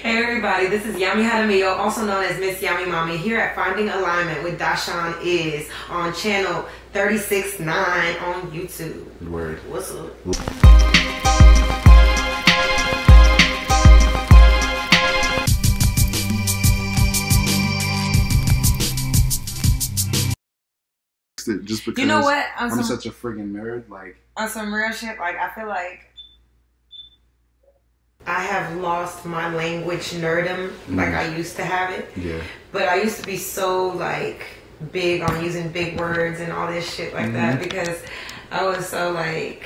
Hey everybody, this is Yami Jaramillo, also known as Miss Yami Mommy, here at Finding Alignment with Dashawn Is on channel 369 on YouTube. Word. What's up? Just because you know what? I'm such a friggin' nerd, like on some real shit, like I feel like I have lost my language nerdom like I used to have it. Yeah. But I used to be so like big on using big words and all this shit like that because I was so like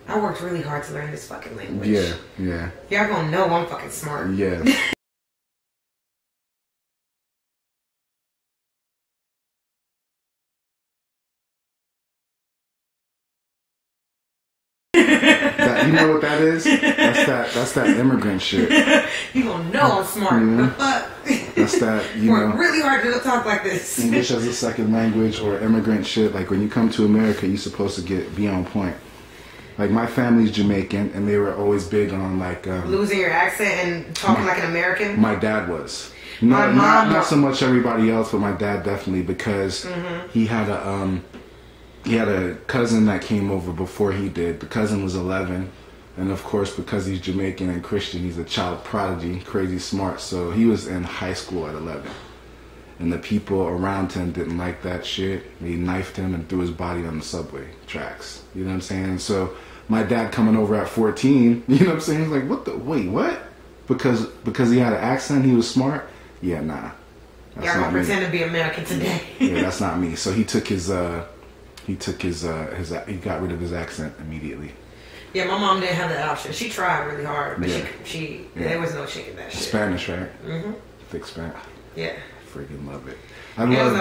I worked really hard to learn this fucking language. Yeah, yeah. Y'all gonna know I'm fucking smart. Yeah. You know what that is? That's that immigrant shit. You gonna know I'm smart. The fuck? That's that, you work know. really hard to talk like this. English as a second language or immigrant shit. Like when you come to America, you're supposed to be on point. Like my family's Jamaican, and they were always big on like losing your accent and talking like an American. My dad was. Not so much everybody else, but my dad definitely, because he had a cousin that came over before he did. The cousin was 11, and of course, because he's Jamaican and Christian, he's a child prodigy, crazy smart. So he was in high school at 11, and the people around him didn't like that shit. They knifed him and threw his body on the subway tracks. You know what I'm saying? So my dad coming over at 14, you know what I'm saying? He's like, wait, what? Because he had an accent, he was smart? Yeah, nah. Y'all gonna pretend to be American today. Yeah, that's not me. So he got rid of his accent immediately. Yeah, my mom didn't have that option. She tried really hard, but there was no shaking that shit. Spanish, right? Thick Spanish. Yeah. Freaking love it. I love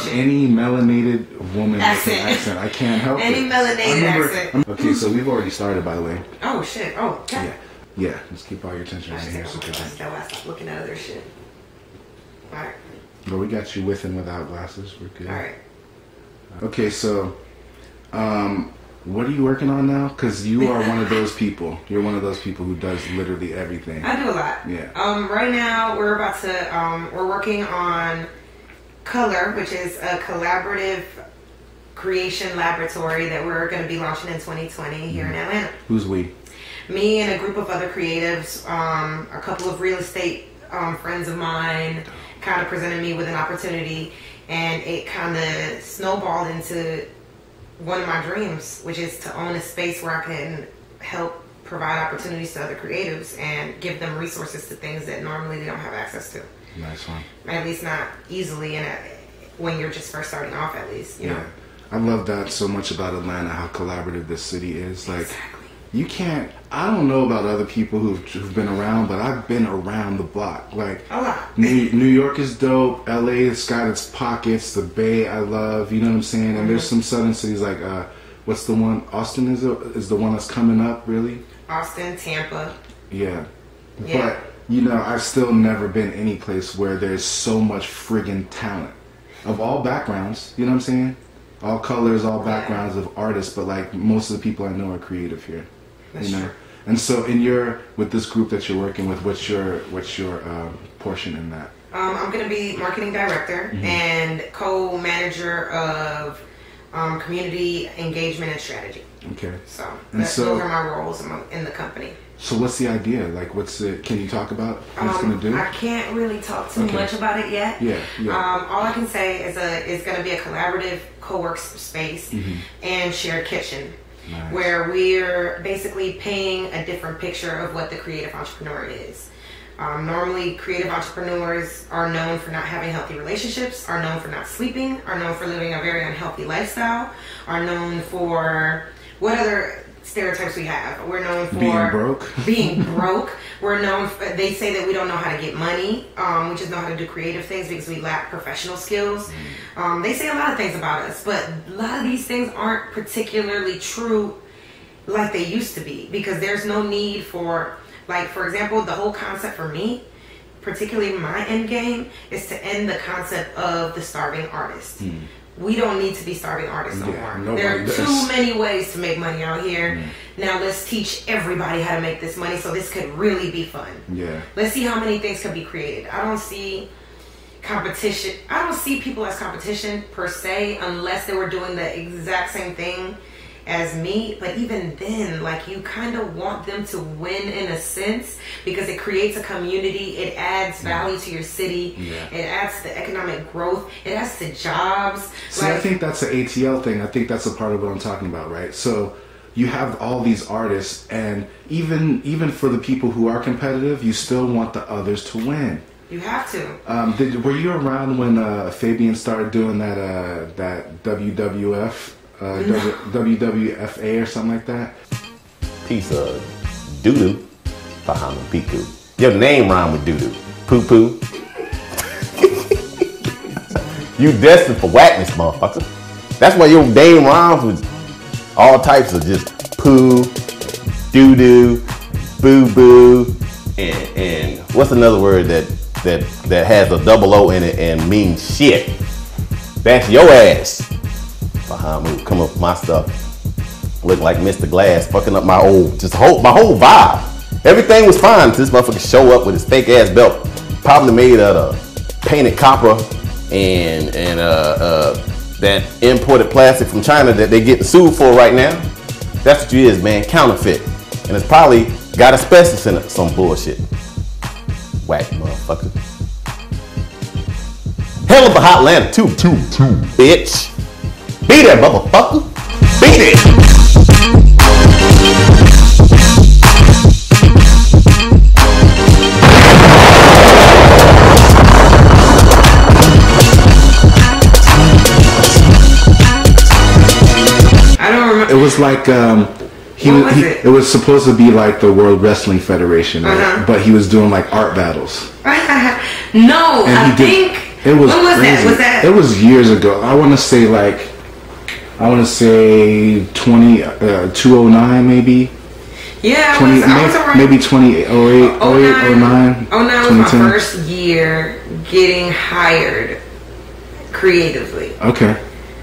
any melanated woman with an accent. I can't help it. Any melanated accent. Okay, so we've already started, by the way. Oh shit. Oh, okay. Yeah. Let's keep all your attention right here. Stop looking at other shit. All right. But we got you with and without glasses. We're good. All right. Okay, so, what are you working on now? Because you are one of those people. You're one of those people who does literally everything. I do a lot. Yeah. Right now we're about to we're working on Color, which is a collaborative creation laboratory that we're going to be launching in 2020 here in Atlanta. Who's we? Me and a group of other creatives, a couple of real estate friends of mine kind of presented me with an opportunity, and it kind of snowballed into one of my dreams, which is to own a space where I can help provide opportunities to other creatives and give them resources to things that normally they don't have access to. Nice one. At least not easily, and when you're just first starting off, at least, you know. I love that so much about Atlanta, how collaborative this city is. Like, you can't, I don't know about other people who've been around, but I've been around the block. Like, a lot. New York is dope. LA has got its pockets. The Bay I love, you know what I'm saying? And there's some southern cities like, what's the one? Austin is the one that's coming up, really? Austin, Tampa. Yeah. But, you know, I've still never been any place where there's so much friggin' talent of all backgrounds, you know what I'm saying? All colors, all backgrounds of artists, but like most of the people I know are creative here. That's you know? True. And so with this group that you're working with, what's your portion in that? I'm going to be marketing director and co-manager of community engagement and strategy. Okay. So those are my roles in the company. So what's the idea? Like, can you talk about what it's going to do? I can't really talk too much about it yet. Yeah. All I can say is it's going to be a collaborative co-work space and shared kitchen. Nice. Where we're basically painting a different picture of what the creative entrepreneur is. Normally, creative entrepreneurs are known for not having healthy relationships, are known for not sleeping, are known for living a very unhealthy lifestyle, are known for what other stereotypes we have. We're known for being broke. We're known for, they say that we don't know how to get money. We just know how to do creative things because we lack professional skills. They say a lot of things about us, but a lot of these things aren't particularly true like they used to be, because there's no need for, like, for example, the whole concept for me, particularly my end game, is to end the concept of the starving artist. we don't need to be starving artists no more. There are does. too many ways to make money out here. Now let's teach everybody how to make this money so this could really be fun. Yeah. Let's see how many things can be created. I don't see competition. I don't see people as competition per se unless they were doing the exact same thing as me. But even then, like, you kind of want them to win in a sense because it creates a community. It adds value to your city. Yeah. It adds to economic growth. It adds to jobs. See, I think that's the ATL thing. I think that's a part of what I'm talking about, right? So you have all these artists, and even for the people who are competitive, you still want the others to win. You have to. Were you around when Fabian started doing that WWF? WWFA or something like that. Piece of doo-doo for Haman Piku. Your name rhyme with doo-doo. Poo-poo. You destined for whackness, motherfucker. That's why your name rhymes with all types of just poo, doo-doo, boo-boo, and what's another word that has a double O in it and means shit? That's your ass. Bahamut come up with my stuff, look like Mr. Glass, fucking up my whole vibe. Everything was fine until this motherfucker show up with his fake ass belt, probably made out of painted copper and that imported plastic from China that they getting sued for right now. That's what you is, man, counterfeit, and it's probably got asbestos in it, some bullshit. Whack motherfucker. Hell of a hot Atlanta too, bitch. Beat it, motherfucker. Beat it. I don't remember. It was like it was supposed to be like the World Wrestling Federation, right? But he was doing like art battles. No, and I think. It was when was crazy. that? Was that? It was years ago. I want to say 209 maybe. Yeah, 20, I was around. Maybe 2008, 08, 09. 09 was my first year getting hired creatively. Okay.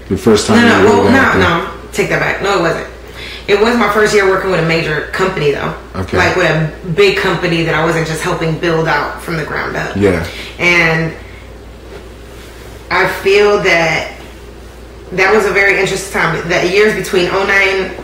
The first time. No. Take that back. No, it wasn't. It was my first year working with a major company though. Okay. Like with a big company that I wasn't just helping build out from the ground up. Yeah. And I feel that was a very interesting time. The years between 09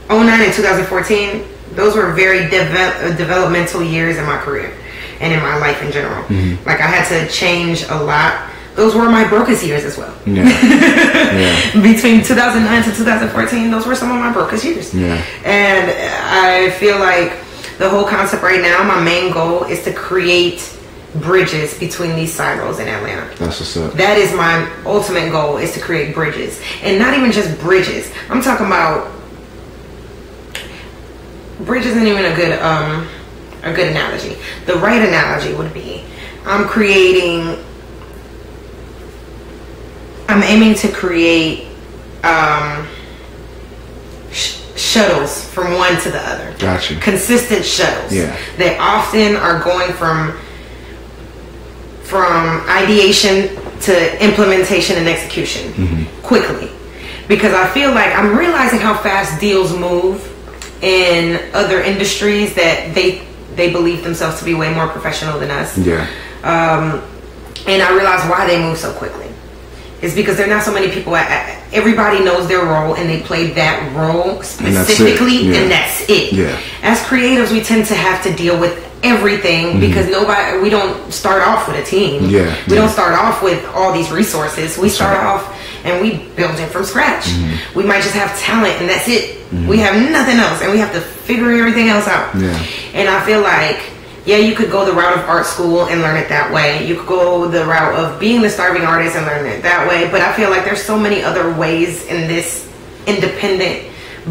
and 2014, those were very developmental years in my career and in my life in general. Mm-hmm. Like I had to change a lot. Those were my brokest years as well. Yeah. Yeah. Between 2009 to 2014, those were some of my brokest years. Yeah. And I feel like the whole concept right now, my main goal is to create bridges between these silos in Atlanta. That's what's up. That is my ultimate goal, is to create bridges. And not even just bridges. I'm talking about bridges isn't even a good analogy. The right analogy would be I'm aiming to create shuttles from one to the other. Gotcha. Consistent shuttles. Yeah. They often are going from ideation to implementation and execution quickly. Because I feel like I'm realizing how fast deals move in other industries that they believe themselves to be way more professional than us. Yeah. And I realize why they move so quickly. It's because there are not so many people. Everybody knows their role and they play that role specifically, and that's it. Yeah. As creatives, we tend to have to deal with everything because we don't start off with a team. Yeah. We don't start off with all these resources. We start off and we build it from scratch. We might just have talent and that's it. We have nothing else and we have to figure everything else out. Yeah. And I feel like, yeah, you could go the route of art school and learn it that way. You could go the route of being the starving artist and learn it that way. But I feel like there's so many other ways in this independent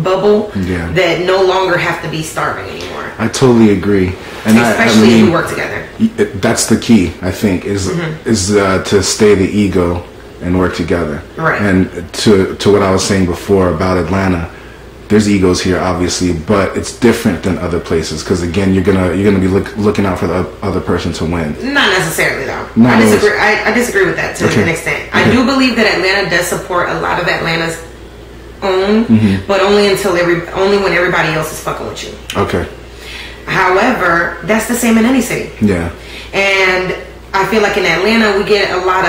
bubble that no longer have to be starving anymore. I totally agree. And especially if we work together. That's the key, I think, is to stay the ego and work together. Right. And to what I was saying before about Atlanta, there's egos here, obviously, but it's different than other places because again, you're gonna be looking out for the other person to win. Not necessarily, though. Not I disagree. I disagree with that to an extent. I do believe that Atlanta does support a lot of Atlanta's own, but only when everybody else is fucking with you. Okay. However, that's the same in any city. Yeah. And I feel like in Atlanta we get a lot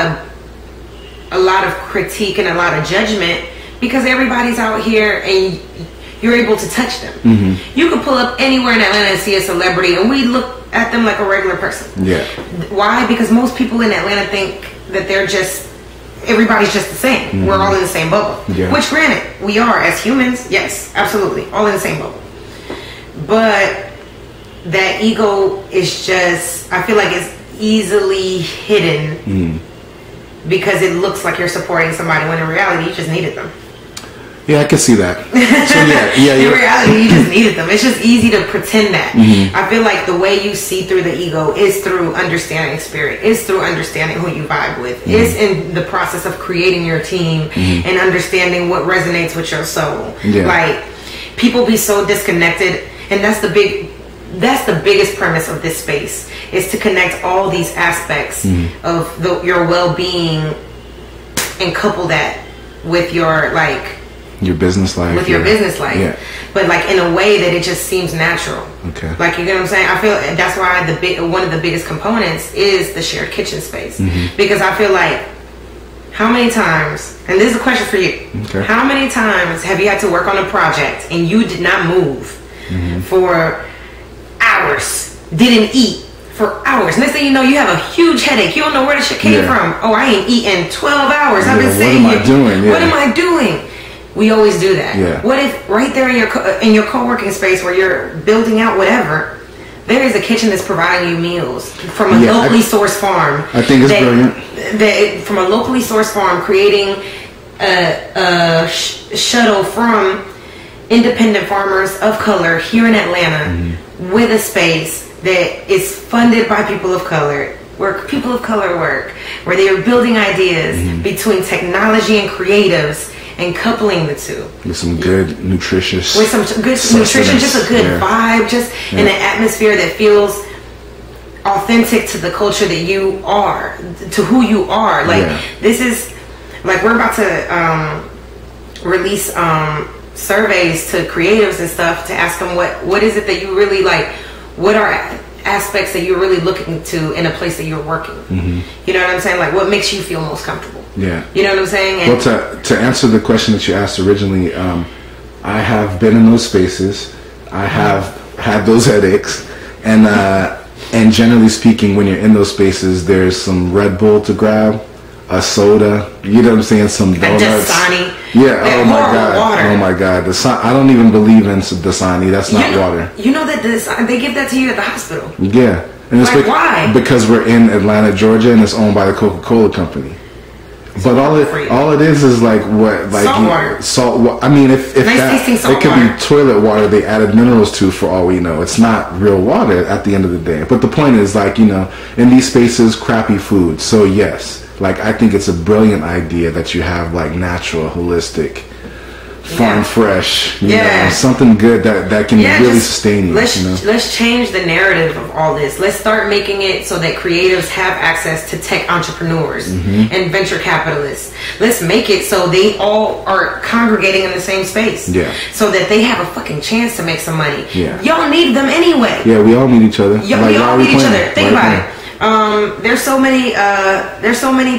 of critique and a lot of judgment because everybody's out here and you're able to touch them. You can pull up anywhere in Atlanta and see a celebrity and we look at them like a regular person. Yeah. Why? Because most people in Atlanta think that everybody's just the same. We're all in the same bubble. Yeah. Which granted, we are as humans, yes, absolutely. All in the same bubble. But that ego is just, I feel like it's easily hidden because it looks like you're supporting somebody when in reality you just needed them. Yeah, I can see that. So yeah. In reality, you just needed them. It's just easy to pretend that. I feel like the way you see through the ego is through understanding spirit, is through understanding who you vibe with, is in the process of creating your team and understanding what resonates with your soul. Yeah. Like, people be so disconnected, and that's the biggest premise of this space, is to connect all these aspects of your well-being and couple that with your business life. With your business life. Yeah. But like in a way that it just seems natural. Okay. Like, you get what I'm saying? I feel that's why one of the biggest components is the shared kitchen space. Because I feel like, how many times, and this is a question for you, how many times have you had to work on a project and you did not move for hours, didn't eat for hours? Next thing you know, you have a huge headache. You don't know where the shit came from. Oh, I ain't eaten 12 hours. I've been saying, what am I doing? What am I doing? We always do that. Yeah. What if right there in your co-working space where you're building out whatever, there is a kitchen that's providing you meals from a locally sourced farm? I think it's brilliant. From a locally sourced farm, creating a shuttle from independent farmers of color here in Atlanta with a space that is funded by people of color, where people of color work, where they are building ideas between technology and creatives and coupling the two with some good nutritious nutrition, just a good vibe, just in an atmosphere that feels authentic to the culture that you are, to who you are. Like this is like, we're about to release surveys to creatives and stuff to ask them what is it that you really like, what are aspects that you're really looking to in a place that you're working. You know what I'm saying? Like, what makes you feel most comfortable? Yeah. You know what I'm saying? And well, to answer the question that you asked originally, I have been in those spaces. I have had those headaches, and generally speaking, when you're in those spaces, there's some Red Bull to grab, a soda. You know what I'm saying? Some donuts. Dasani. Yeah. Oh my god. Water. Oh my god. I don't even believe in Dasani. That's not water. You know that they give that to you at the hospital. Yeah. And it's like, why? Because we're in Atlanta, Georgia, and it's owned by the Coca-Cola company. But all it is like what, like salt water. I mean, if nice that, it could water. Be toilet water they added minerals to, for all we know. It's not real water at the end of the day. But the point is, like, you know, in these spaces, crappy food. So yes, like, I think it's a brilliant idea that you have like natural, holistic, farm fresh, you know, something good that can really sustain you. Let's change the narrative of all this. Let's start making it so that creatives have access to tech entrepreneurs and venture capitalists. Let's make it so they all are congregating in the same space. So that they have a fucking chance to make some money. Y'all need them anyway. Yeah, we all need each other. We all need each other. Think about it. There's so many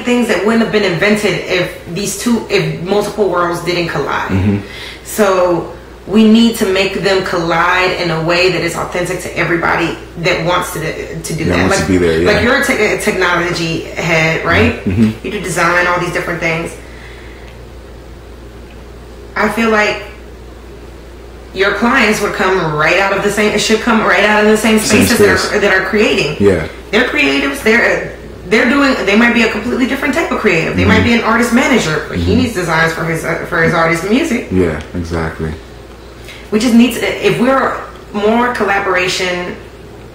things that wouldn't have been invented if multiple worlds didn't collide. So we need to make them collide in a way that is authentic to everybody that wants to do that. Wants to be there, like, you're a technology head, right? You do design, all these different things. I feel like your clients should come right out of the same spaces that are creating. They're creatives. They might be a completely different type of creative. They might be an artist manager, but he needs designs for his artist music. Yeah, exactly. We just need to, if we're more collaboration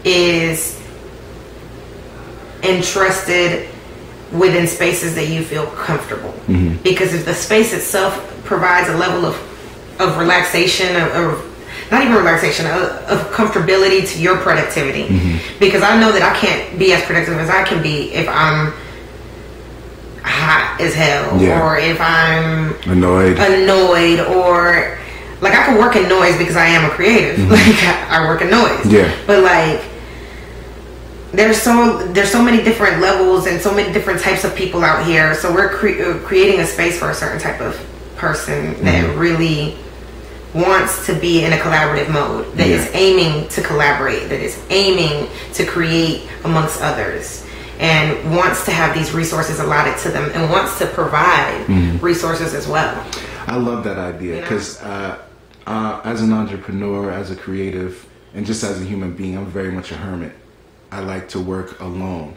is entrusted within spaces that you feel comfortable. Because if the space itself provides a level of of relaxation, of not even relaxation, of comfortability to your productivity. Because I know that I can't be as productive as I can be if I'm hot as hell, or if I'm annoyed, or like I can work in noise because I am a creative. Like I work in noise. But like there's so many different levels and so many different types of people out here. So we're creating a space for a certain type of person that really wants to be in a collaborative mode, that is aiming to collaborate, that is aiming to create amongst others, and wants to have these resources allotted to them, and wants to provide resources as well. I love that idea because as an entrepreneur, as a creative, and just as a human being, I'm very much a hermit. I like to work alone,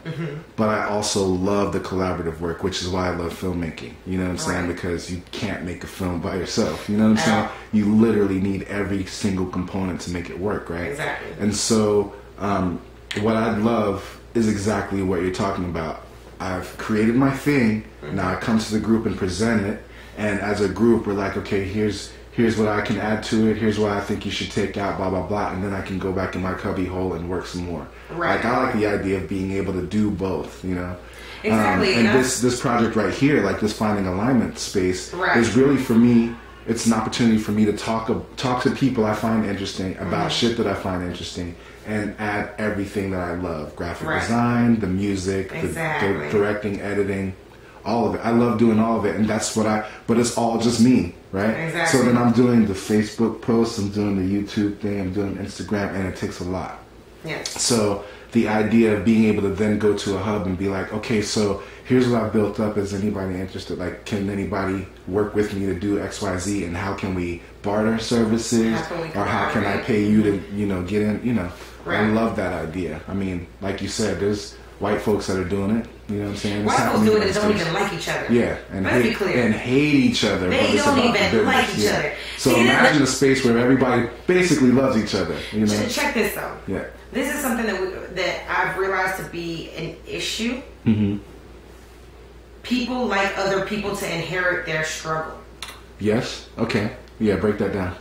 but I also love the collaborative work, which is why I love filmmaking. You know what I'm saying? Because you can't make a film by yourself. You know what I'm saying? You literally need every single component to make it work, right? Exactly. And so what I love is exactly what you're talking about. I've created my thing. Now I come to the group and present it. And as a group, we're like, okay, here's what I can add to it. Here's what I think you should take out, blah, blah, blah. And then I can go back in my cubby hole and work some more. Right. Like, I like the idea of being able to do both, you know? Exactly. And this project right here, like this Finding Alignment space, is really for me, it's an opportunity for me to talk to people I find interesting about shit that I find interesting, and add everything that I love. Graphic design, the music, the directing, editing, all of it. I love doing all of it, and that's what but it's all just me, right? Exactly. So then I'm doing the Facebook posts, I'm doing the YouTube thing, I'm doing Instagram, and it takes a lot. Yes. So the idea of being able to then go to a hub and be like, okay, so here's what I've built up. Is anybody interested? Like, can anybody work with me to do X, Y, Z? And how can we barter services? Or how can I pay you to, get in, I love that idea. I mean, like you said, there's white folks that are doing it. You know what I'm saying? White folks doing it don't even like each other. Yeah, and hate each other. They don't even like each other. So imagine a space where everybody basically loves each other. You know? Check this though. Yeah. This is something that I've realized to be an issue. People like other people to inherit their struggle. Yes. Okay. Yeah. Break that down.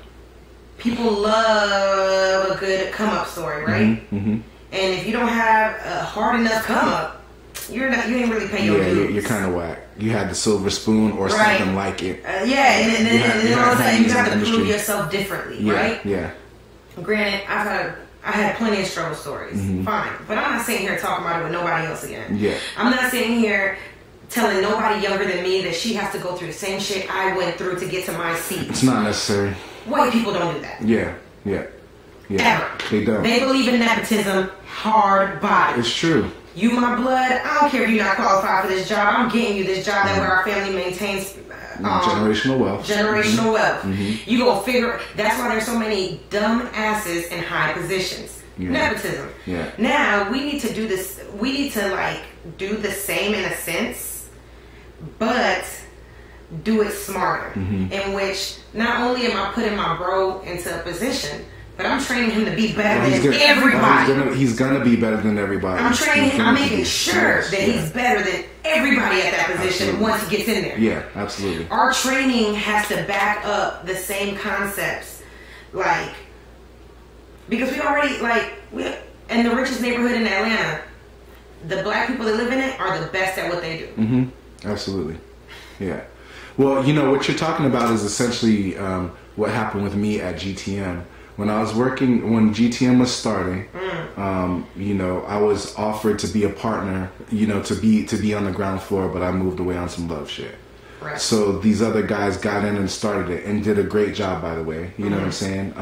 People love a good come up story, right? And if you don't have a hard enough come up, you ain't really paying your dues. You're kind of whack. You had the silver spoon or something like it. And then all of a sudden you have to prove yourself differently, right? Yeah. Granted, I had plenty of struggle stories. Fine. But I'm not sitting here talking about it with nobody else again. Yeah. I'm not sitting here telling nobody younger than me that she has to go through the same shit I went through to get to my seat. It's not necessary. White people don't do that. Yeah. Ever. They don't. They believe in nepotism hard body. It's true. You my blood, I don't care if you're not qualified for this job. I'm getting you this job that where our family maintains generational wealth. Generational wealth. You go figure. That's why there's so many dumb asses in high positions. Nepotism. Yeah. Now we need to do this. We need to do the same in a sense, but do it smarter. In which not only am I putting my bro into a position, but I'm training him to be better than everybody. He's gonna be better than everybody. I'm training him. I'm making sure that he's better than everybody at that position once he gets in there. Yeah, absolutely. Our training has to back up the same concepts, because we already in the richest neighborhood in Atlanta, the black people that live in it are the best at what they do. Absolutely. Yeah. Well, what you're talking about is essentially what happened with me at GTM. When GTM was starting, I was offered to be a partner, to be on the ground floor, but I moved away on some love shit. Right. So these other guys got in and started it and did a great job, by the way. You know what I'm saying?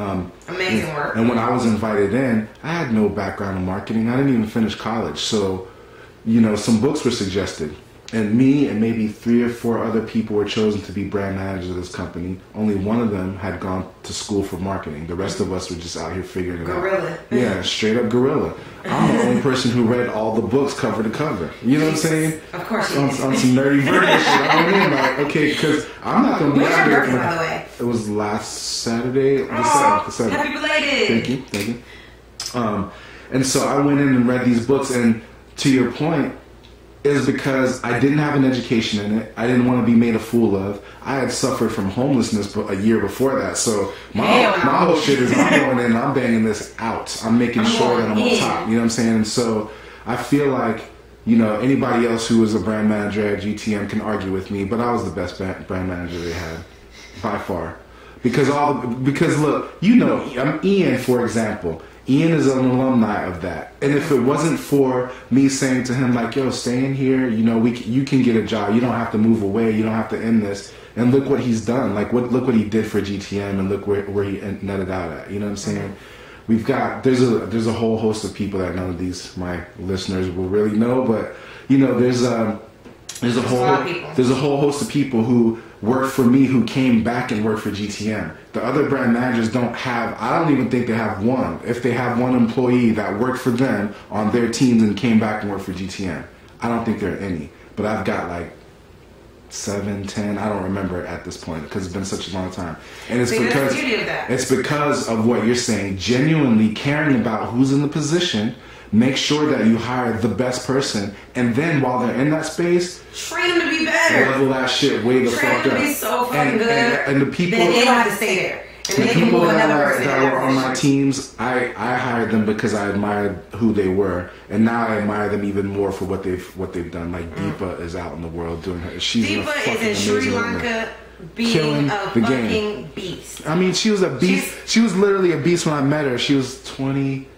Amazing work. And when I was invited in, I had no background in marketing. I didn't even finish college. So, some books were suggested. And me and maybe 3 or 4 other people were chosen to be brand managers of this company. Only one of them had gone to school for marketing. The rest of us were just out here figuring it out. Yeah, straight up guerrilla. I'm the only person who read all the books cover to cover. You know what I'm saying? Of course on some nerdy version shit. I mean, okay, because I'm not going to be out here. When's your birthday, by the way? It was last Saturday, the 7th. Happy belated. Thank you. And so I went in and read these books, and to your point, is because I didn't have an education in it. I didn't want to be made a fool of. I had suffered from homelessness a year before that. So my whole shit is I'm going in and I'm banging this out. I'm making sure that I'm on top. You know what I'm saying? And so I feel like, you know, anybody else who was a brand manager at GTM can argue with me, but I was the best brand manager they had by far. Because look, you know, Ian, for example. Ian is an alumni of that, and if it wasn't for me saying to him like, "Yo, stay in here," you know, you can get a job. You don't have to move away. You don't have to end this. And look what he's done. Like, look what he did for GTM, and look where he netted out at. You know what I'm saying? We've got there's a whole host of people that none of these my listeners will really know, but you know, there's a whole host of people who worked for me who came back and worked for GTM. The other brand managers I don't even think they have one. If they have one employee that worked for them on their teams and came back and worked for GTM, I don't think there are any. But I've got like 7, 10, I don't remember at this point because it's been such a long time. And it's because of what you're saying, genuinely caring about who's in the position. Make sure that you hire the best person, and then while they're in that space, train them to be better. Level that shit way the fuck up. Train them to be so fucking good. And the people, then they don't have to stay there. And the people that were on my teams, I hired them because I admired who they were, and now I admire them even more for what they've done. Like Deepa is out in the world doing her. Deepa is in Sri Lanka. Being a fucking beast. I mean, she was a beast. She was literally a beast when I met her. She was 20.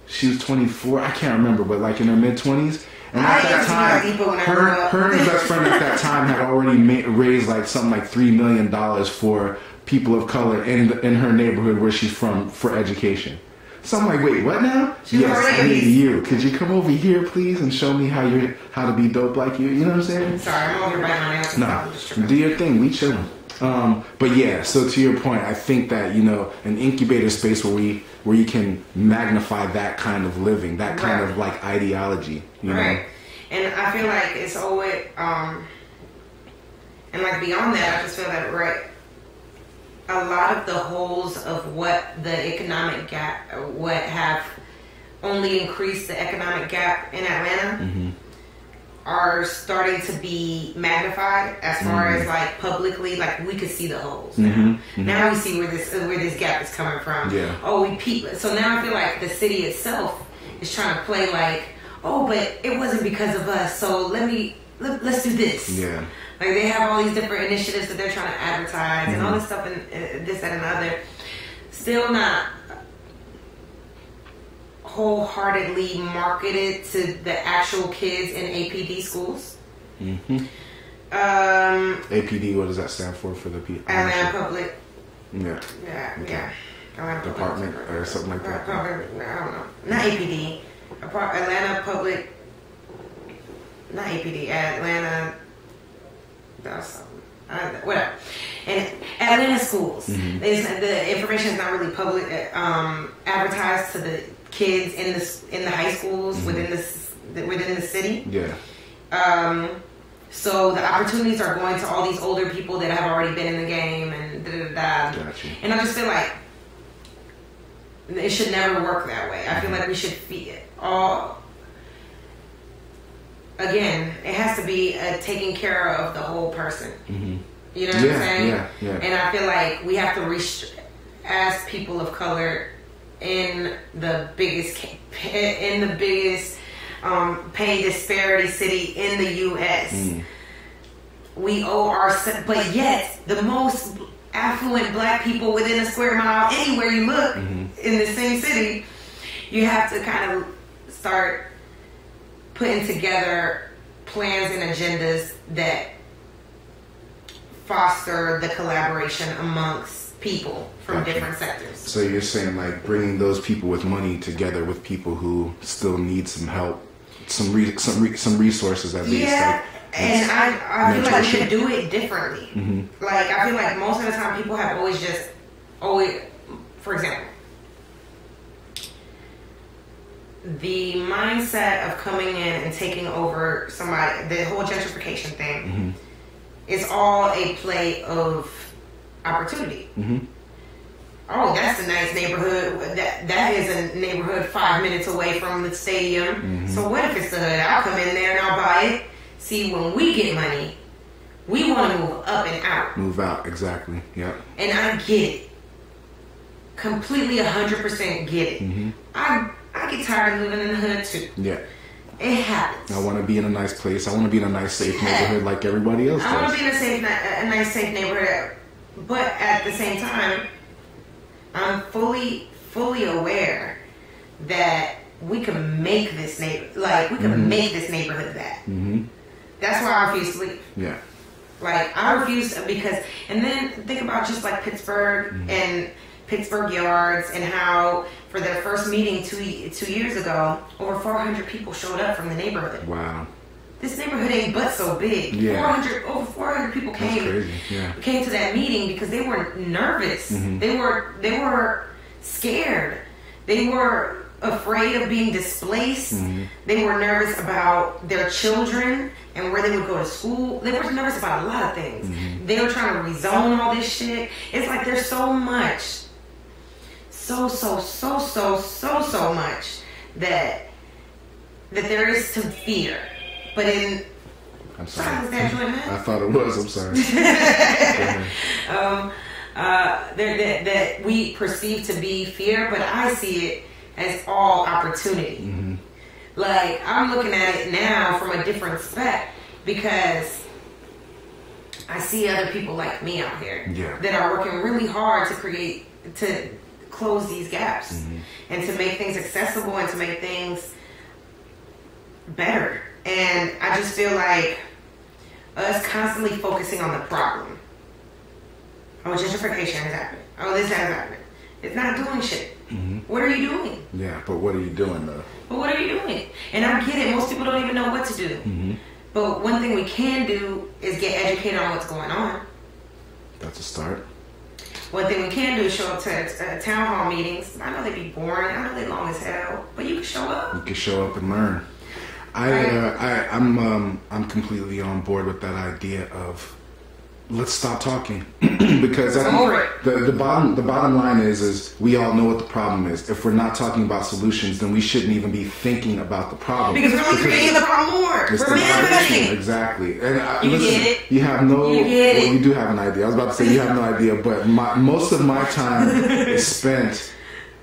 She was 24. I can't remember, but like in her mid-20s. And at that time, her and best friend at that time had already raised like something like $3 million for people of color in her neighborhood where she's from for education. So I'm like, wait, what now? Yes, I need you. Could you come over here, please, and show me how to be dope like you? You know what I'm saying? Sorry, I'm over by my nails. No, do your thing. We chilling. But yeah, so to your point, I think that, you know, an incubator space where you can magnify that kind of living, that kind of like ideology, you know? And I feel like it's always, and like beyond that, I just feel that, a lot of the holes of what the economic gap, what have only increased the economic gap in Atlanta, are starting to be magnified as far as like publicly, like we could see the holes now. Now we see where this gap is coming from. Oh, we peep. So now I feel like the city itself is trying to play like, oh, but it wasn't because of us. So let's do this. Like they have all these different initiatives that they're trying to advertise and all this stuff and this, that, and the other. Still not wholeheartedly marketed to the actual kids in APD schools. APD, what does that stand for the people? Atlanta Public. Yeah. Atlanta Department Public, or something like that. I don't know. Not APD. Atlanta Public. Not APD. Atlanta. That's something. Whatever. And Atlanta schools. The information is not really public advertised to the kids in the high schools within the city. So the opportunities are going to all these older people that have already been in the game and Gotcha. And I just feel like it should never work that way. I feel like we should feed it all. Again, it has to be taking care of the whole person. You know what I'm saying? And I feel like we have to as people of color in the biggest pay disparity city in the U.S. We owe but yet the most affluent black people within a square mile, anywhere you look in the same city, you have to kind of start putting together plans and agendas that foster the collaboration amongst people from different sectors. So you're saying like bringing those people with money together with people who still need some help, some resources at least. Yeah, and I feel like we should do it differently. Like I feel like most of the time people have always, for example, the mindset of coming in and taking over somebody, the whole gentrification thing, is all a play of opportunity. Oh, that's a nice neighborhood. That is a neighborhood 5 minutes away from the stadium. So what if it's the hood? I'll come in there and I'll buy it. See, when we get money, we want to move up and out. Move out, exactly. Yeah. And I get it. Completely 100% get it. Mm-hmm. I get tired of living in the hood too. Yeah. It happens. I want to be in a nice place. I want to be in a nice, safe neighborhood like everybody else does. I want to be in a nice, safe neighborhood. But at the same time, I'm fully aware that we can make this make this neighborhood that. Mm-hmm. That's why I refuse to leave. Yeah. Like, I refuse because, and then think about just like Pittsburgh and Pittsburgh Yards and how for their first meeting 2 years ago, over 400 people showed up from the neighborhood. Wow. This neighborhood ain't but so big. Yeah. Over 400 people That's crazy. Yeah. came to that meeting because they were nervous. Mm-hmm. They were scared. They were afraid of being displaced. Mm-hmm. They were nervous about their children and where they would go to school. They were nervous about a lot of things. Mm-hmm. They were trying to rezone all this shit. It's like there's so much. So much that there is to fear. But in I'm sorry. is that joint, man? I thought it was. I'm sorry. That we perceive to be fear, but I see it as all opportunity. Mm-hmm. Like, I'm looking at it now from a different respect because I see other people like me out here that are working really hard to close these gaps and to make things accessible and to make things better. And I just feel like us constantly focusing on the problem. Oh, gentrification has happened. Oh, this has happened. It's not doing shit. Mm-hmm. What are you doing? Yeah, but what are you doing though? But what are you doing? And I get it. Most people don't even know what to do. Mm-hmm. But one thing we can do is get educated on what's going on. That's a start. One thing we can do is show up to town hall meetings. I know they be boring. I know they long as hell. But you can show up. You can show up and learn. I'm completely on board with that idea of let's stop talking because I think the bottom line is we all know what the problem is. If we're not talking about solutions, then we shouldn't even be thinking about the problem because we're only creating the problem more. We're manifesting. Exactly. And you get it. You have no. Well, you do have an idea. I was about to say you have no idea, but most of my time is spent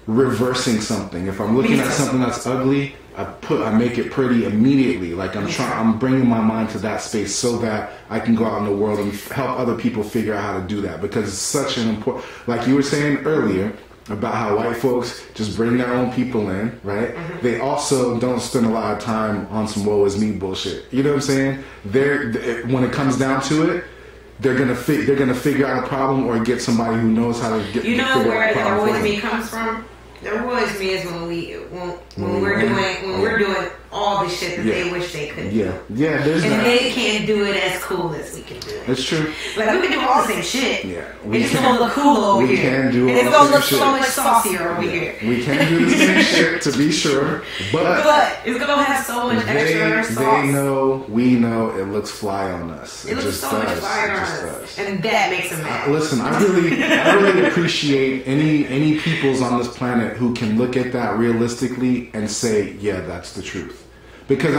reversing something. If I'm looking at something that's ugly, I make it pretty immediately. Like I'm bringing my mind to that space so that I can go out in the world and help other people figure out how to do that, because it's such an important, like you were saying earlier about how white folks just bring their own people in, right? Mm-hmm. They also don't spend a lot of time on some woe is me bullshit. You know what I'm saying? When it comes down to it, they're gonna figure out a problem or get somebody who knows how to get. You know where the woe is me comes from? The woe is me is when we're doing all the shit that they wish they could do. Yeah. They can't do it as cool as we can do it. That's true. Like, we can do all the same shit. Yeah, it's just gonna look cool over here. Can do and all it's gonna look shit. so much saucier over here. We can do the same shit, to be sure, but it's gonna have so much extra sauce. We know it looks fly on us. It looks so much fly on us, and that makes them mad. Listen, I really appreciate any peoples on this planet who can look at that realistically and say, yeah, that's the truth. Because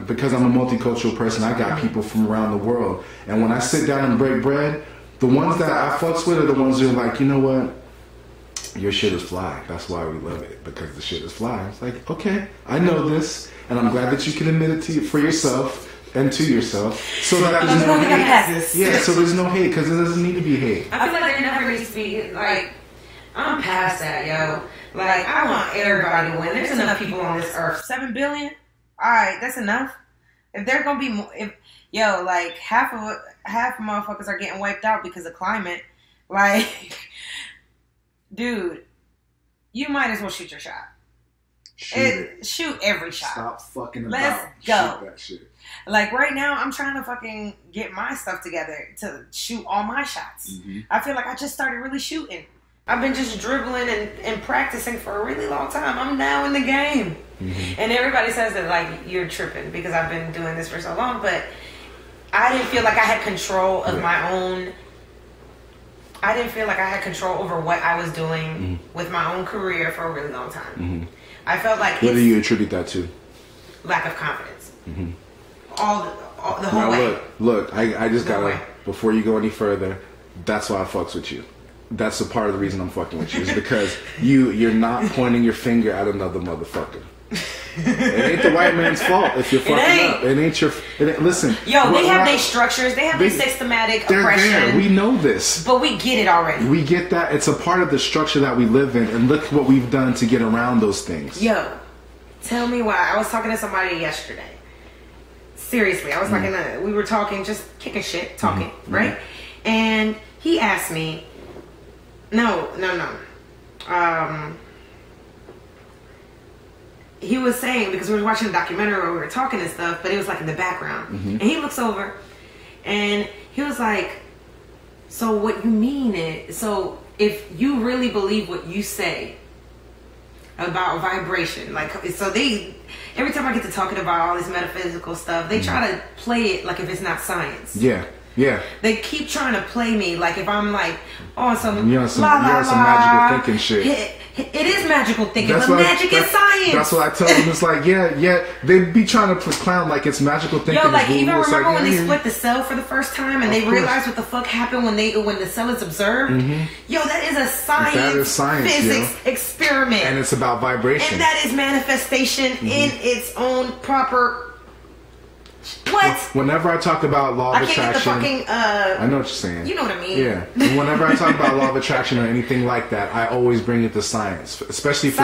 because I'm a multicultural person, I got people from around the world, and when I sit down and break bread, the ones that I fucks with are the ones who are like, you know what, your shit is fly. That's why we love it, because the shit is fly. It's like, okay, I know this, and I'm glad that you can admit it for yourself and to yourself, so that there's no hate. Yeah, so there's no hate, because there doesn't need to be hate. I feel like there never needs to be, like, I'm past that, yo. Like, I want everybody to win. There's enough people on this earth. 7 billion? Alright, that's enough. If they're gonna be more, like, half of motherfuckers are getting wiped out because of climate. Like, dude, you might as well shoot your shot. Shoot every shot. Stop fucking about. Let's go. Shoot that shit. Like, right now, I'm trying to fucking get my stuff together to shoot all my shots. Mm-hmm. I feel like I just started really shooting. I've been just dribbling and practicing for a really long time. I'm now in the game. Mm-hmm. And everybody says that, like, you're tripping because I've been doing this for so long. But I didn't feel like I had control of my own. I didn't feel like I had control over what I was doing with my own career for a really long time. Mm-hmm. I felt like what do you attribute that to? Lack of confidence. Mm-hmm. the whole way. Look, I just No gotta, way. before you go any further, that's why I fucks with you. That's a part of the reason I'm fucking with you, is because you're not pointing your finger at another motherfucker. It ain't the white man's fault if you're fucking up. It ain't your. Listen. Yo, they have their structures. They have their systematic they're oppression. there. We know this. But we get it already. We get that. It's a part of the structure that we live in, and look what we've done to get around those things. Yo, tell me why. I was talking to somebody yesterday. Seriously, I was we were talking, just kicking shit, talking, right? And he asked me, no. He was saying, because we were watching a documentary where we were talking and stuff, but it was like in the background. And he looks over and he was like, so what you mean is, so if you really believe what you say about vibration, like, so every time I get to talking about all this metaphysical stuff, they try to play it like if it's not science. Yeah. They keep trying to play me like if I'm like on some some magical thinking shit. It is magical thinking, but magic is science. That's what I tell them. It's like, yeah, they be trying to clown like it's magical thinking. Yo, like even remember like, when they split the cell for the first time and they realized what the fuck happened when the cell is observed? Yo, that is a science physics experiment. And it's about vibration. And that is manifestation in its own proper. What? Whenever I talk about law of attraction, I know what you're saying. You know what I mean? Yeah. Whenever I talk about law of attraction or anything like that, I always bring it to science, especially for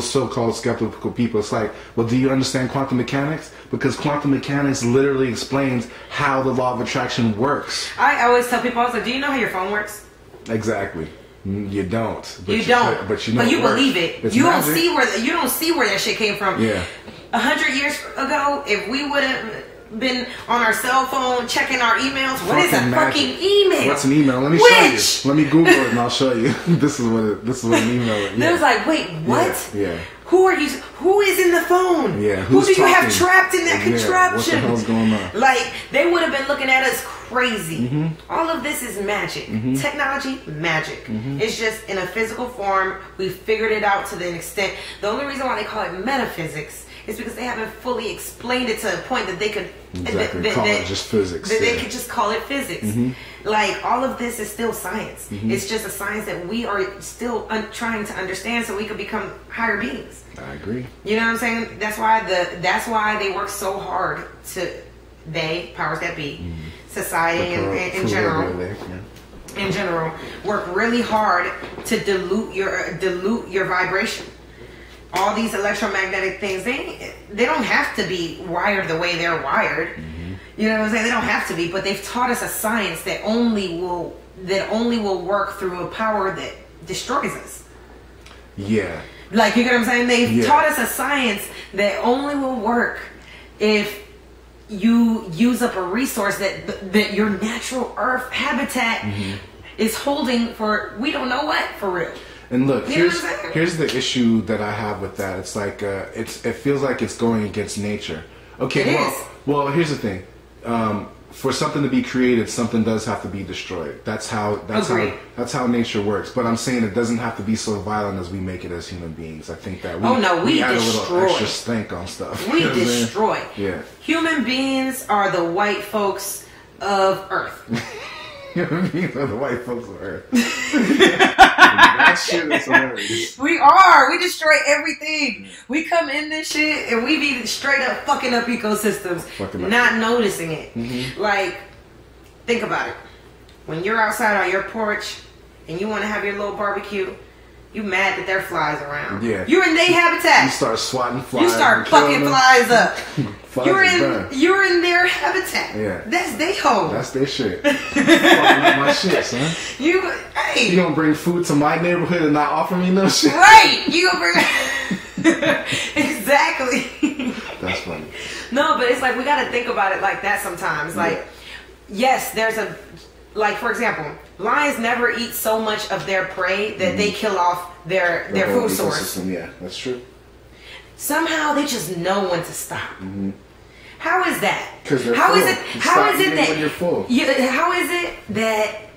so-called skeptical people. It's like, well, do you understand quantum mechanics? Because quantum mechanics literally explains how the law of attraction works. I always tell people, I was like, do you know how your phone works? Exactly. You don't. But you don't. But you know. But you believe it. It's you magic. You don't see where that shit came from. Yeah. 100 years ago, if we would have been on our cell phone checking our emails, what is a fucking email? What's an email? Let me show you. Let me Google it and I'll show you. This is what an email is. It was like, wait, what? Yeah. Who are you? Who is in the phone? Yeah. Who do you have trapped in that contraption? What the hell's going on? Like, they would have been looking at us crazy. All of this is magic. Technology, magic. It's just in a physical form. We figured it out to the extent. The only reason why they call it metaphysics is because they haven't fully explained it to a point that they could call it just physics. That they could just call it physics. Like, all of this is still science. It's just a science that we are still trying to understand so we could become higher beings. I agree. You know what I'm saying? That's why they work so hard powers that be, society in general. In general, work really hard to dilute your vibration. All these electromagnetic things, they don't have to be wired the way they're wired. You know what I'm saying? They don't have to be, but they've taught us a science that only will work through a power that destroys us. Yeah. Like, you get what I'm saying? They've taught us a science that only will work if you use up a resource that your natural Earth habitat is holding for we don't know what, for real. And look, here's the issue that I have with that. It's like it feels like it's going against nature. Okay, well, here's the thing. For something to be created, something does have to be destroyed. That's how nature works. But I'm saying it doesn't have to be so violent as we make it as human beings. I think that we add a little extra stank on stuff. We destroy. Yeah. Human beings are the white folks of Earth. Human beings are the white folks of Earth. That shit is hilarious. We are. We destroy everything. We come in this shit and we be straight up fucking up ecosystems, not noticing it. Like, think about it. When you're outside on your porch and you want to have your little barbecue, you mad that there are flies around. Yeah. You're in their habitat. You start swatting flies. You start fucking flies up. Flies you're in their habitat. Yeah. That's their home. That's their shit. Fucking up my shit, son. You gonna bring food to my neighborhood and not offer me no shit? Right. You gonna bring exactly. That's funny. No, but it's like we gotta think about it like that sometimes. Like, yes, there's for example, lions never eat so much of their prey that they kill off their food source. Yeah, that's true. Somehow they just know when to stop. How is that? Because they're How full. is it? How is it that when you're full? How is it that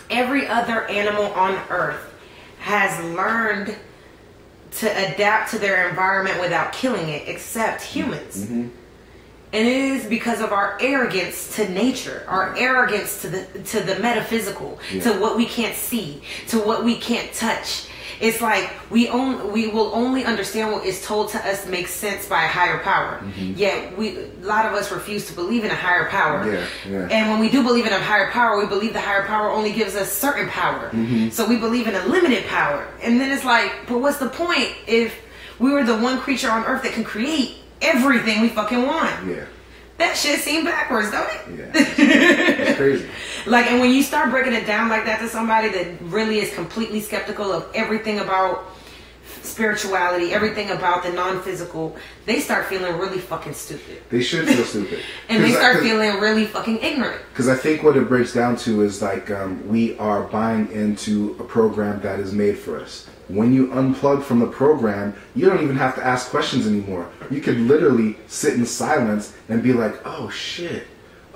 every other animal on Earth has learned to adapt to their environment without killing it, except humans? And it is because of our arrogance to nature, our arrogance to the metaphysical, to what we can't see, to what we can't touch. It's like we will only understand what is told to us makes sense by a higher power. Yet a lot of us refuse to believe in a higher power. And when we do believe in a higher power, we believe the higher power only gives us certain power. So we believe in a limited power. And then it's like, but what's the point if we were the one creature on earth that can create everything we fucking want? That shit seemed backwards, don't it? It's crazy. Like, and when you start breaking it down like that to somebody that really is completely skeptical of everything about spirituality, everything about the non-physical, they start feeling really fucking stupid. They should feel stupid. And they start feeling really fucking ignorant. Because I think what it breaks down to is like we are buying into a program that is made for us. When you unplug from the program, you don't even have to ask questions anymore. You can literally sit in silence and be like, oh shit.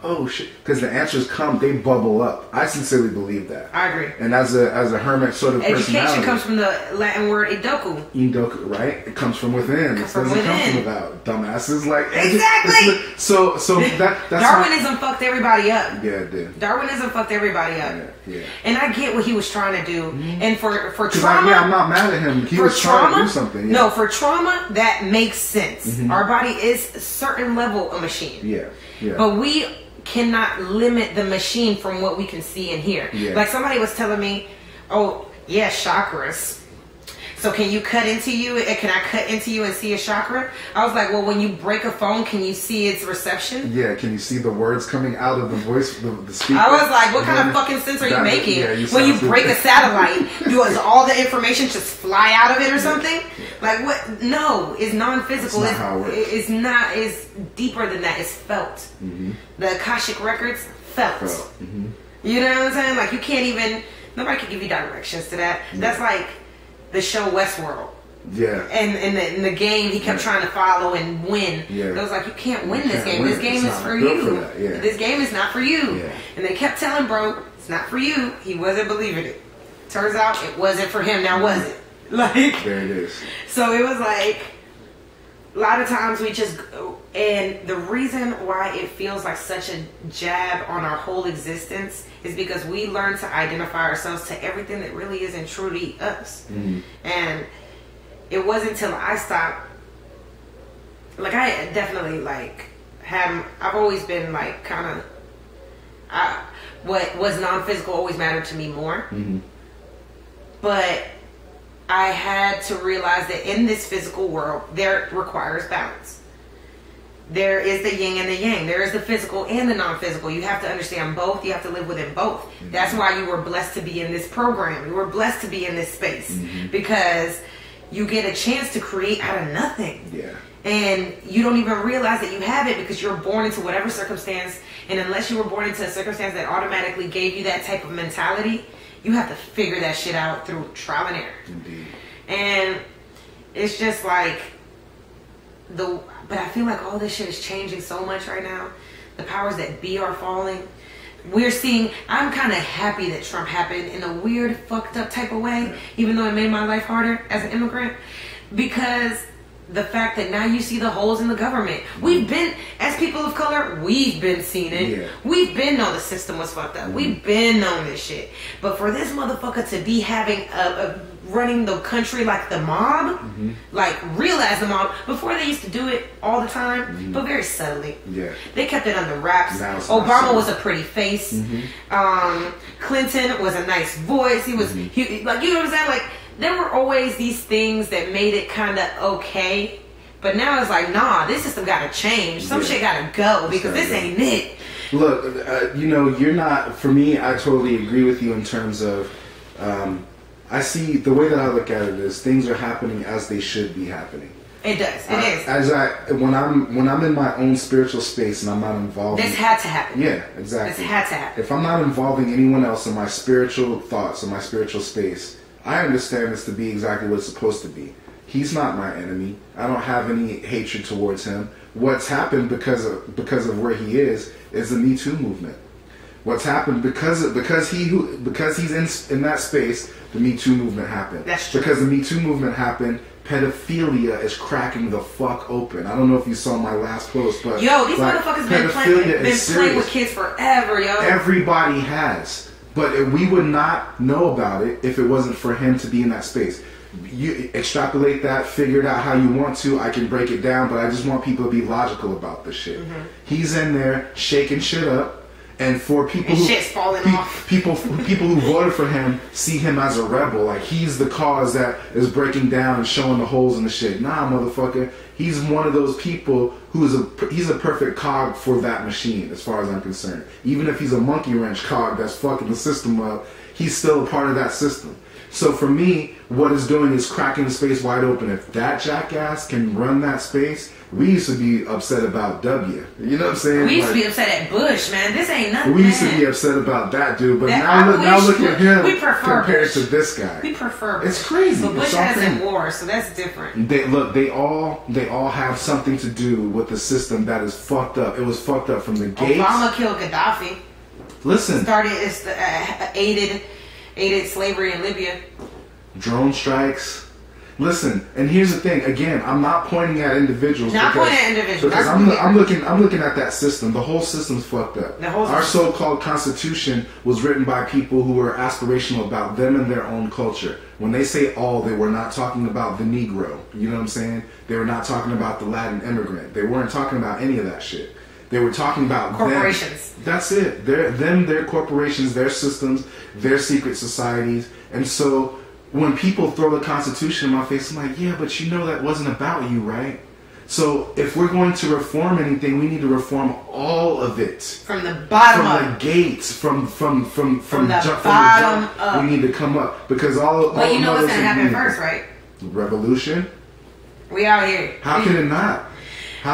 Because the answers come, they bubble up. I sincerely believe that. I agree. And as a hermit sort of personality. Education comes from the Latin word idoku. Idoku, right? It comes from within. It doesn't come from without. Dumbasses like exactly. So that's Darwinism fucked everybody up. Yeah, it did. Darwinism fucked everybody up. Yeah. And I get what he was trying to do. And for trauma, I'm not mad at him. He was trying to do something. No, for trauma that makes sense. Our body is a certain level of machine. Yeah. But we cannot limit the machine from what we can see and hear. Like somebody was telling me, oh yeah, chakras. So can you cut into you? Can I cut into you and see a chakra? I was like, well, when you break a phone, can you see its reception? Yeah, can you see the words coming out of the voice, the speaker? I was like, what kind of fucking sense are you making? When you break a satellite, does all the information just fly out of it or something? Like what? No, it's non-physical. That's not how it works. It's not. It's deeper than that. It's felt. The Akashic records felt. You know what I'm saying? Like you can't even. Nobody can give you directions to that. That's like the show Westworld. And in the game, he kept trying to follow and win. It was like, you can't win this game. This game is for you. This game is not for you. And they kept telling bro, it's not for you. He wasn't believing it. Turns out it wasn't for him. Now was it? Like there it is. So it was like a lot of times we just go, and the reason why it feels like such a jab on our whole existence is because we learn to identify ourselves to everything that really isn't truly us. And it wasn't until I stopped, like I definitely like I've always been like kind of, what was non-physical always mattered to me more. But I had to realize that in this physical world, there requires balance. There is the yin and the yang. There is the physical and the non-physical. You have to understand both. You have to live within both. That's why you were blessed to be in this program. You were blessed to be in this space. Because you get a chance to create out of nothing. And you don't even realize that you have it because you're born into whatever circumstance. And unless you were born into a circumstance that automatically gave you that type of mentality, you have to figure that shit out through trial and error. And it's just like but I feel like all this shit is changing so much right now. The powers that be are falling. We're seeing, I'm kind of happy that Trump happened in a weird, fucked up type of way, even though it made my life harder as an immigrant, because the fact that now you see the holes in the government. We've been, as people of color, we've been seeing it. We've been known the system was fucked up. We've been known this shit. But for this motherfucker to be having running the country like the mob, like real as the mob. Before they used to do it all the time, but very subtly. They kept it under wraps. Obama was a pretty face. Clinton was a nice voice. He was like, you know what I'm saying? Like, there were always these things that made it kind of okay, but now it's like, nah, this system got to change. Some shit got to go because this ain't it. Look, you know, you're not, for me, I totally agree with you in terms of, I see, the way that I look at it is things are happening as they should be happening. It does. It is. When I'm in my own spiritual space and I'm not involved. This had to happen. Yeah, exactly. This had to happen. If I'm not involving anyone else in my spiritual thoughts, in my spiritual space, I understand this to be exactly what it's supposed to be. He's not my enemy. I don't have any hatred towards him. What's happened because of where he is the Me Too movement. What's happened because he's in that space, the Me Too movement happened. That's true. Because the Me Too movement happened, pedophilia is cracking the fuck open. I don't know if you saw my last post, but yo, these motherfuckers been playing with kids forever, yo. Everybody has, but we would not know about it if it wasn't for him to be in that space. You extrapolate that, figure it out how you want to. I can break it down, but I just want people to be logical about this shit. He's in there shaking shit up. And for people shit's falling off. People who voted for him see him as a rebel, like he's the cause that is breaking down and showing the holes in the shit. Nah, motherfucker, he's one of those people he's a perfect cog for that machine, as far as I'm concerned. Even if he's a monkey wrench cog that's fucking the system up, he's still a part of that system. So for me, what it's doing is cracking the space wide open. If that jackass can run that space, we used to be upset about W. You know what I'm saying? We used to be upset at Bush, man. This ain't nothing. We used to be upset about that dude, but now look at him compared to this guy. We prefer Bush. It's crazy. But Bush has in war, so that's different. They all have something to do with the system that is fucked up. It was fucked up from the gates. Obama killed Gaddafi. Listen. Aided slavery in Libya. Drone strikes. Listen, and here's the thing. Again, I'm not pointing at individuals. Because I'm looking at that system. The whole system's fucked up. Our so-called Constitution was written by people who were aspirational about them and their own culture. When they say all, they were not talking about the Negro. You know what I'm saying? They were not talking about the Latin immigrant. They weren't talking about any of that shit. They were talking about corporations. Them. That's it. Their corporations, their systems, their secret societies. And so when people throw the Constitution in my face, I'm like, yeah, but you know that wasn't about you, right? So if we're going to reform anything, we need to reform all of it. From the bottom up. From the gates, from the bottom up. We need to come up. Because all But you know what's going to happen first, right? Revolution? We out here. How can it not? The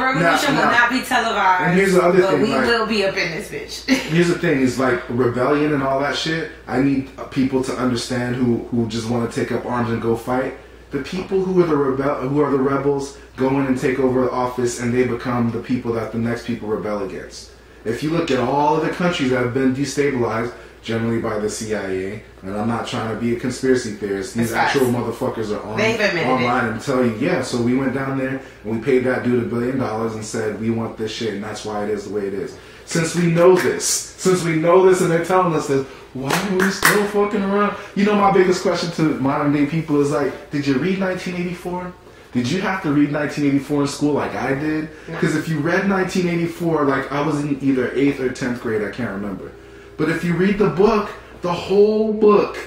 revolution will not be televised. And here's the other thing. But we will be up in this bitch. Here's the thing, is like rebellion and all that shit. I need people to understand who just want to take up arms and go fight. The people who are the rebels go in and take over the office, and they become the people that the next people rebel against. If you look at all of the countries that have been destabilized, generally by the CIA, and I'm not trying to be a conspiracy theorist, these actual motherfuckers are online and tell you, yeah, so we went down there and we paid that dude $1 billion and said we want this shit, and that's why it is the way it is. Since we know this and they're telling us this, why are we still fucking around? You know, my biggest question to modern day people is like, did you read 1984? Did you have to read 1984 in school like I did? Because if you read 1984, like I was in either 8th or 10th grade, I can't remember. But if you read the book, the whole book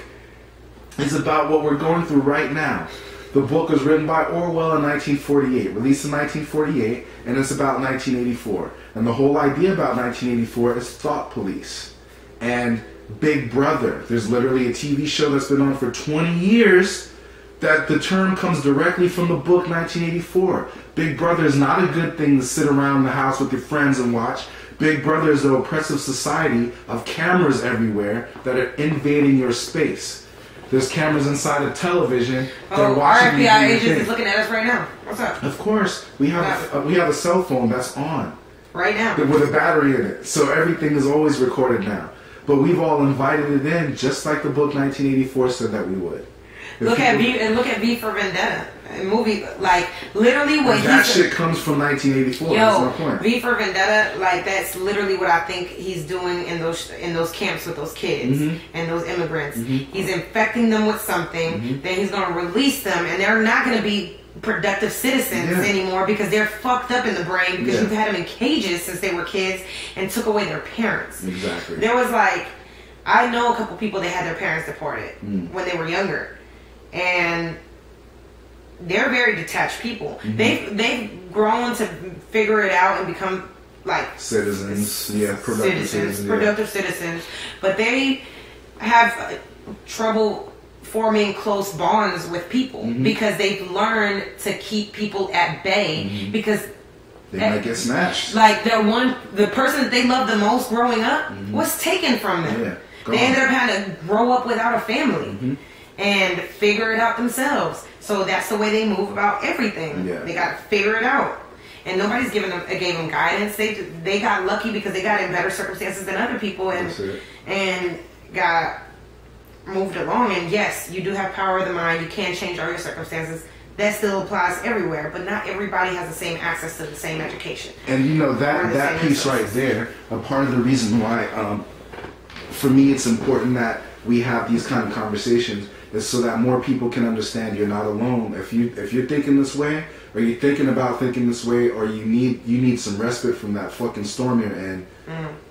is about what we're going through right now. The book was written by Orwell in 1948, released in 1948, and it's about 1984. And the whole idea about 1984 is thought police. And Big Brother. There's literally a TV show that's been on for 20 years that the term comes directly from the book 1984. Big Brother is not a good thing to sit around the house with your friends and watch. Big Brother is an oppressive society of cameras everywhere that are invading your space. There's cameras inside a television. They're watching you. Our FBI agent is looking at us right now. What's up? Of course, we have a cell phone that's on right now with a battery in it, so everything is always recorded now. But we've all invited it in, just like the book 1984 said that we would. Look at V for Vendetta, a movie like literally what that shit comes from 1984. That's my point. V for Vendetta, like that's literally what I think he's doing in those camps with those kids and those immigrants. He's infecting them with something, then he's going to release them, and they're not going to be productive citizens anymore because they're fucked up in the brain because you've had them in cages since they were kids and took away their parents. Exactly. There was I know a couple people that had their parents deported when they were younger. And they're very detached people. They've grown to figure it out and become like citizens, productive citizens. But they have trouble forming close bonds with people because they've learned to keep people at bay because they might get snatched. Like the person that they loved the most growing up was taken from them. Yeah, they ended up having to grow up without a family. And figure it out themselves. So that's the way they move about everything. Yeah. They got to figure it out. And nobody's gave them guidance. They got lucky because they got in better circumstances than other people and got moved along, and yes, you do have power of the mind. You can change all your circumstances. That still applies everywhere, but not everybody has the same access to the same education. And you know that piece right there, a part of the reason why, for me, it's important that we have these kind of conversations is so that more people can understand you're not alone. If you're thinking this way, or you're thinking about thinking this way, or you need some respite from that fucking storm you're in,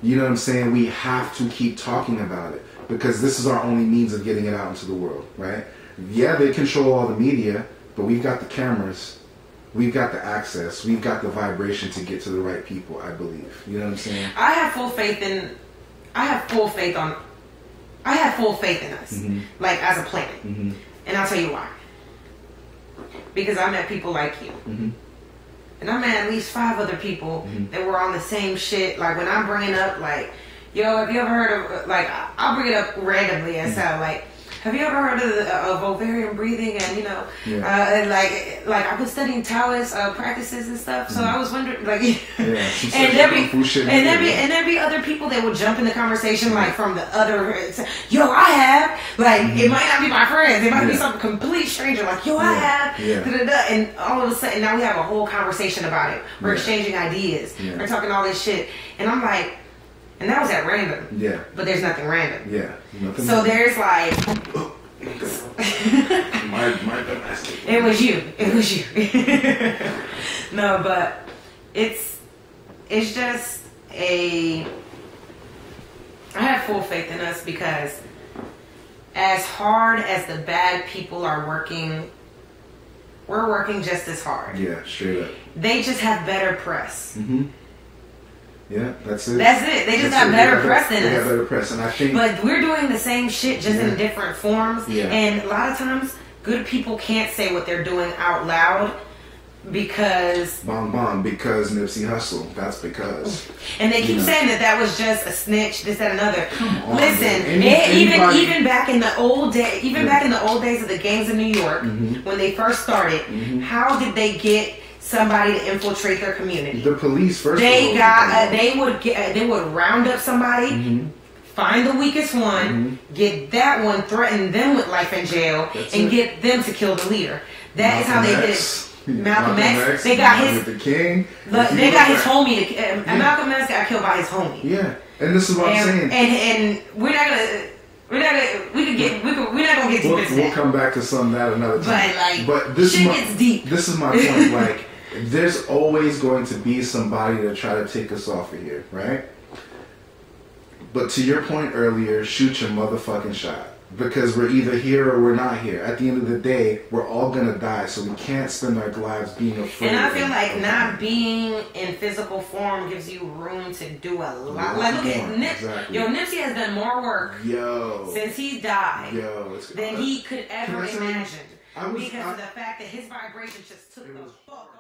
you know what I'm saying? We have to keep talking about it because this is our only means of getting it out into the world, right? Yeah, they control all the media, but we've got the cameras, we've got the access, we've got the vibration to get to the right people, I believe. You know what I'm saying? I have full faith in us, like as a planet. And I'll tell you why. Because I met people like you. And I met at least 5 other people that were on the same shit. Like when I'm bringing up, like, yo, have you ever heard of, like, I'll bring it up randomly and sound like, have you ever heard of ovarian breathing? And, you know, like I've been studying Taoist practices and stuff. So I was wondering, like, and there'd be other people that would jump in the conversation, like from the other, yo, I have, like, it might not be my friends, it might be some complete stranger, like, yo, I have, and all of a sudden now we have a whole conversation about it. We're exchanging ideas, we're talking all this shit, and I'm like. And that was at random. Yeah. But there's nothing random. Yeah. So there's like. my domestic. It was you. No, but it's just I have full faith in us because as hard as the bad people are working, we're working just as hard. Yeah, straight up. They just have better press. Yeah, that's it. They just got better press than us. They got better press, and I think. But we're doing the same shit just in different forms. Yeah. And a lot of times, good people can't say what they're doing out loud because. Because Nipsey Hussle. That's because. And they keep saying that was just a snitch, this, that, another. Come on, listen, even back in the old back in the old days of the gangs in New York, when they first started, how did they get somebody to infiltrate their community? The police first. They would round up somebody, find the weakest one, get that one, threaten them with life in jail, get them to kill the leader. That is how they did it. Malcolm X. They got his. The king. They got his homie. Malcolm X got killed by his homie. Yeah, and this is what I'm saying. And we're not gonna. We're not gonna get deep into that. We'll come back to some of that another time. But this gets deep. This is my point. Like. There's always going to be somebody to try to take us off of here, right? But to your point earlier, shoot your motherfucking shot. Because we're either here or we're not here. At the end of the day, we're all gonna die, so we can't spend our lives being afraid. And I feel like not being in physical form gives you room to do a lot. Like, look at Nipsey has done more work since he died than he could ever imagine. Because of the fact that his vibration just took the fuck off.